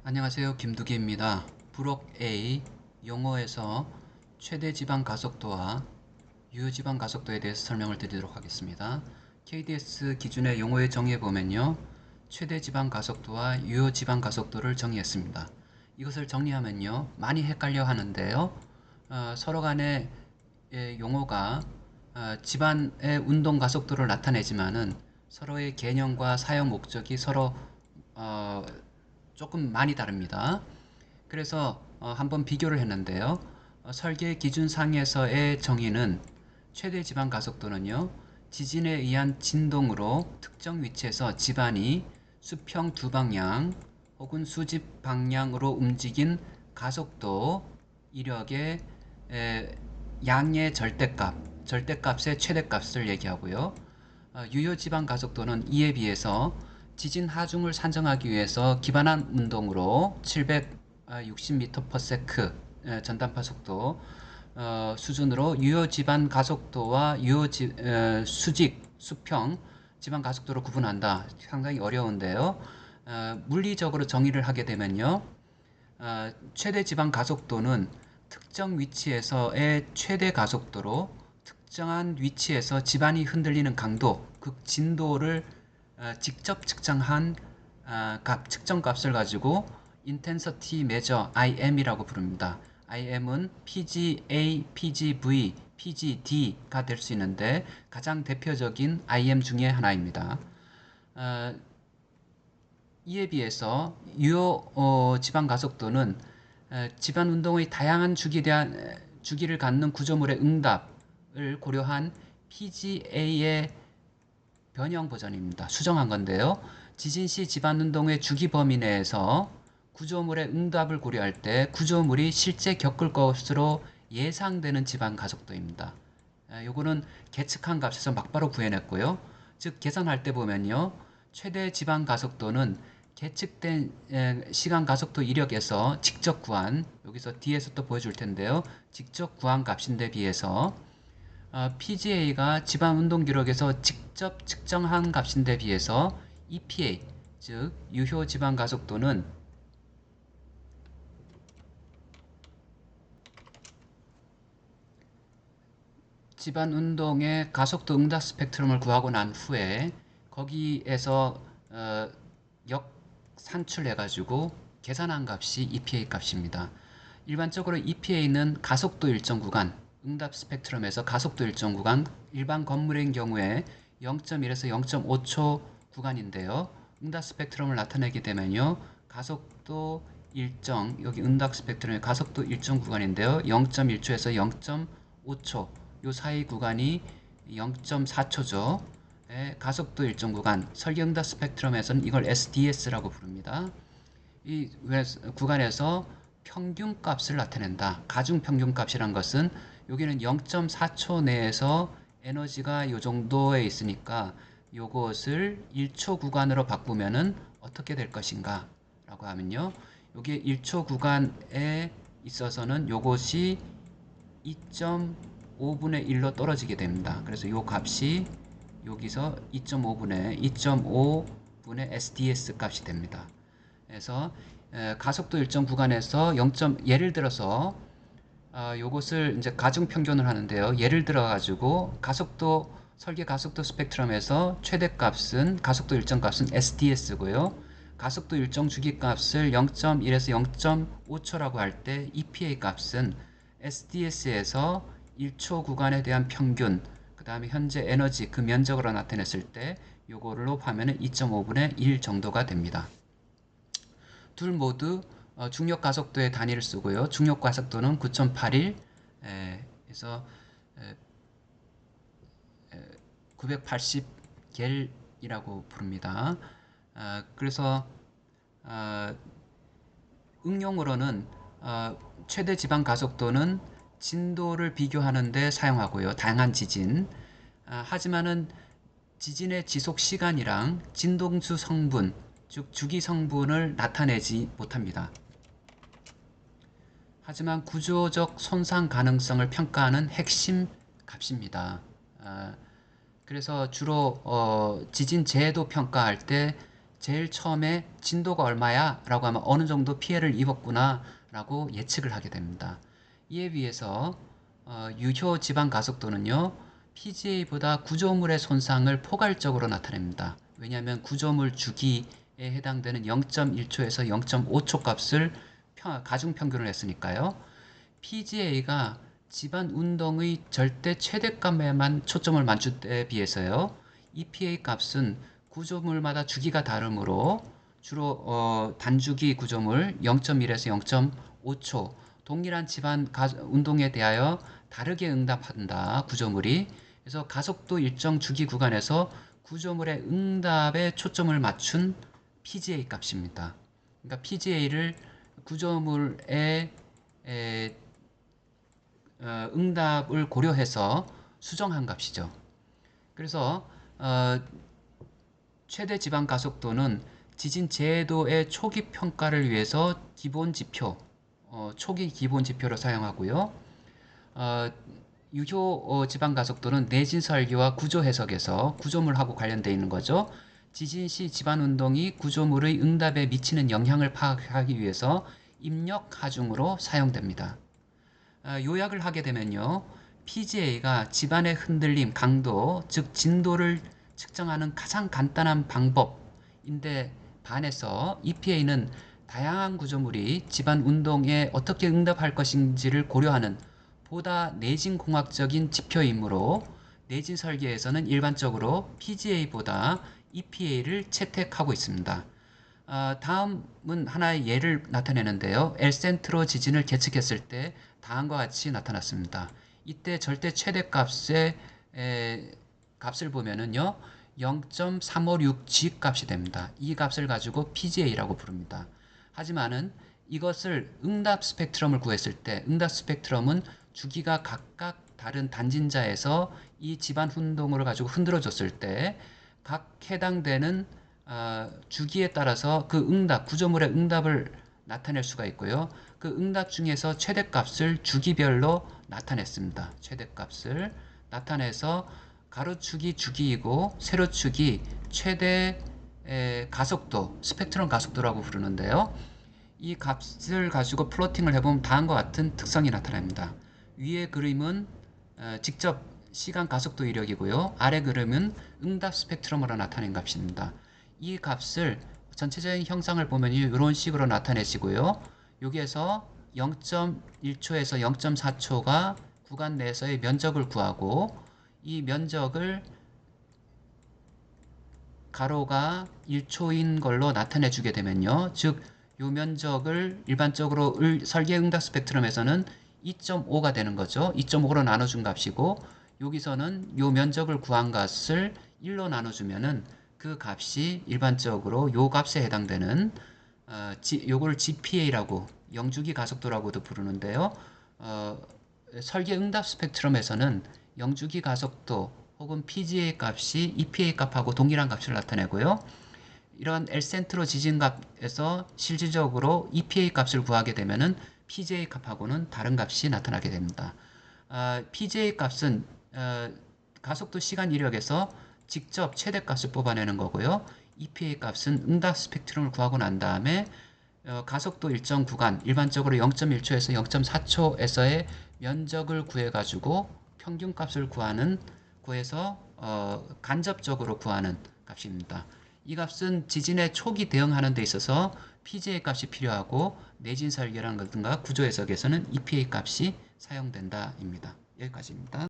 안녕하세요. 김두기입니다. 부록 A 용어에서 최대 지방 가속도와 유효 지방 가속도에 대해서 설명을 드리도록 하겠습니다. KDS 기준의 용어에 정의해 보면요. 최대 지방 가속도와 유효 지방 가속도를 정의했습니다. 이것을 정리하면요. 많이 헷갈려 하는데요. 서로 간의 용어가 집안의 운동 가속도를 나타내지만은 서로의 개념과 사용 목적이 서로 어, 조금 많이 다릅니다. 그래서 한번 비교를 했는데요. 설계 기준상에서의 정의는 최대 지방 가속도는요. 지진에 의한 진동으로 특정 위치에서 지반이 수평 두 방향 혹은 수직 방향으로 움직인 가속도 이력의 양의 절대값의 최대값을 얘기하고요. 유효 지방 가속도는 이에 비해서 지진 하중을 산정하기 위해서 기반한 운동으로 760m/s 전단파 속도 수준으로 유효 지방 가속도와 수직, 수평 지방 가속도를 구분한다. 상당히 어려운데요. 물리적으로 정의를 하게 되면요. 최대 지방 가속도는 특정 위치에서의 최대 가속도로 특정한 위치에서 지반이 흔들리는 강도, 그 진도를 직접 측정한 측정 값을 가지고 Intensity Measure IM이라고 부릅니다. IM은 PGA, PGV, PGD가 될 수 있는데 가장 대표적인 IM 중에 하나입니다. 이에 비해서 유효 지방 가속도는 지반 운동의 다양한 주기를 갖는 구조물의 응답을 고려한 PGA의 변형 버전입니다. 수정한 건데요. 지진 시 지반 운동의 주기 범위 내에서 구조물의 응답을 고려할 때 구조물이 실제 겪을 것으로 예상되는 지방 가속도입니다. 요거는 계측한 값에서 막바로 구해냈고요. 즉 계산할 때 보면요. 최대 지방 가속도는 계측된 시간 가속도 이력에서 직접 구한, 여기서 뒤에서 또 보여줄 텐데요. 직접 구한 값인데 비해서 PGA가 지방 운동 기록에서 직접 측정한 값인데 비해서 EPA, 즉 유효 지방 가속도는 지방 운동의 가속도 응답 스펙트럼을 구하고 난 후에 거기에서 역산출해 가지고 계산한 값이 EPA 값입니다. 일반적으로 EPA는 가속도 일정 구간, 응답 스펙트럼에서 가속도 일정 구간, 일반 건물의 경우에 0.1에서 0.5초 구간인데요. 응답 스펙트럼을 나타내게 되면요. 가속도 일정, 여기 응답 스펙트럼의 가속도 일정 구간인데요. 0.1초에서 0.5초, 요 사이 구간이 0.4초죠. 가속도 일정 구간, 설계응답 스펙트럼에서는 이걸 SDS라고 부릅니다. 이 구간에서 평균값을 나타낸다. 가중평균값이란 것은 여기는 0.4초 내에서 에너지가 이 정도에 있으니까 요것을 1초 구간으로 바꾸면은 어떻게 될 것인가 라고 하면요. 여기 1초 구간에 있어서는 요것이 2.5분의 1로 떨어지게 됩니다. 그래서 요 값이 여기서 2.5분의 SDS 값이 됩니다. 그래서 가속도 일정 구간에서 예를 들어서 요것을 이제 가중 평균을 하는데요. 예를 들어 가지고 설계 가속도 스펙트럼에서 최대값은 가속도 일정 값은 SDS고요. 가속도 일정 주기 값을 0.1에서 0.5초라고 할 때 EPA 값은 SDS에서 1초 구간에 대한 평균, 그 다음에 현재 에너지 그 면적으로 나타냈을 때 요걸로 하면은 2.5분의 1 정도가 됩니다. 둘 모두 중력 가속도의 단위를 쓰고요. 중력 가속도는 9.81, 그래서 980겔이라고 부릅니다. 그래서 응용으로는 최대 지방 가속도는 진도를 비교하는데 사용하고요. 다양한 지진. 하지만은 지진의 지속 시간이랑 진동수 성분, 즉 주기 성분을 나타내지 못합니다. 하지만 구조적 손상 가능성을 평가하는 핵심 값입니다. 그래서 주로 지진 재해도 평가할 때 제일 처음에 진도가 얼마야? 라고 하면 어느 정도 피해를 입었구나 라고 예측을 하게 됩니다. 이에 비해서 유효 지방 가속도는요, PGA보다 구조물의 손상을 포괄적으로 나타냅니다. 왜냐하면 구조물 주기에 해당되는 0.1초에서 0.5초 값을 가중평균을 했으니까요. PGA가 집안 운동의 절대 최대값에만 초점을 맞출 때에 비해서요, EPA 값은 구조물마다 주기가 다르므로 주로 단주기 구조물 0.1에서 0.5초 동일한 집안 운동에 대하여 다르게 응답한다. 구조물이. 그래서 가속도 일정 주기 구간에서 구조물의 응답에 초점을 맞춘 PGA 값입니다. 그러니까 PGA를 구조물의 응답을 고려해서 수정한 값이죠. 그래서 최대 지방 가속도는 지진 제도의 초기 평가를 위해서 기본 지표, 초기 기본 지표로 사용하고요. 유효 지방 가속도는 내진 설계와 구조 해석에서 구조물하고 관련되어 있는 거죠. 지진 시 집안 운동이 구조물의 응답에 미치는 영향을 파악하기 위해서 입력 하중으로 사용됩니다. 요약을 하게 되면요, PGA가 집안의 흔들림 강도, 즉 진도를 측정하는 가장 간단한 방법인데 반해서 EPA는 다양한 구조물이 집안 운동에 어떻게 응답할 것인지를 고려하는 보다 내진공학적인 지표이므로 내진 설계에서는 일반적으로 PGA보다 EPA를 채택하고 있습니다. 다음은 하나의 예를 나타내는데요. 엘센트로 지진을 계측했을 때 다음과 같이 나타났습니다. 이때 절대 최대값의 값을 보면은요, 0.356G 값이 됩니다. 이 값을 가지고 PGA라고 부릅니다. 하지만은 이것을 응답 스펙트럼을 구했을 때, 응답 스펙트럼은 주기가 각각 다른 단진자에서 이 집안 운동을 가지고 흔들어 줬을 때 각 해당되는 주기에 따라서 그 응답, 구조물의 응답을 나타낼 수가 있고요. 그 응답 중에서 최대값을 주기별로 나타냈습니다. 최대값을 나타내서 가로축이 주기이고 세로축이 최대 가속도, 스펙트럼 가속도라고 부르는데요. 이 값을 가지고 플로팅을 해보면 다음과 같은 특성이 나타납니다. 위의 그림은 직접 시간 가속도 이력이고요. 아래 그림은 응답 스펙트럼으로 나타낸 값입니다. 이 값을 전체적인 형상을 보면 이런 식으로 나타내시고요. 여기에서 0.1초에서 0.4초가 구간 내에서의 면적을 구하고 이 면적을 가로가 1초인 걸로 나타내 주게 되면요. 즉, 이 면적을 일반적으로 설계 응답 스펙트럼에서는 2.5가 되는 거죠. 2.5로 나눠준 값이고 여기서는 이 면적을 구한 값을 1로 나눠주면은 그 값이 일반적으로 요 값에 해당되는 요걸 GPA라고 영주기 가속도라고도 부르는데요. 설계 응답 스펙트럼에서는 영주기 가속도 혹은 PGA 값이 EPA 값하고 동일한 값을 나타내고요. 이런 엘센트로 지진값에서 실질적으로 EPA 값을 구하게 되면은 PGA 값하고는 다른 값이 나타나게 됩니다. PGA 값은 가속도 시간 이력에서 직접 최대값을 뽑아내는 거고요. EPA 값은 응답 스펙트럼을 구하고 난 다음에 가속도 일정 구간, 일반적으로 0.1초에서 0.4초에서의 면적을 구해가지고 평균값을 구해서 간접적으로 구하는 값입니다. 이 값은 지진의 초기 대응하는 데 있어서 PGA 값이 필요하고 내진 설계라든가 구조 해석에서는 EPA 값이 사용된다입니다. 여기까지입니다.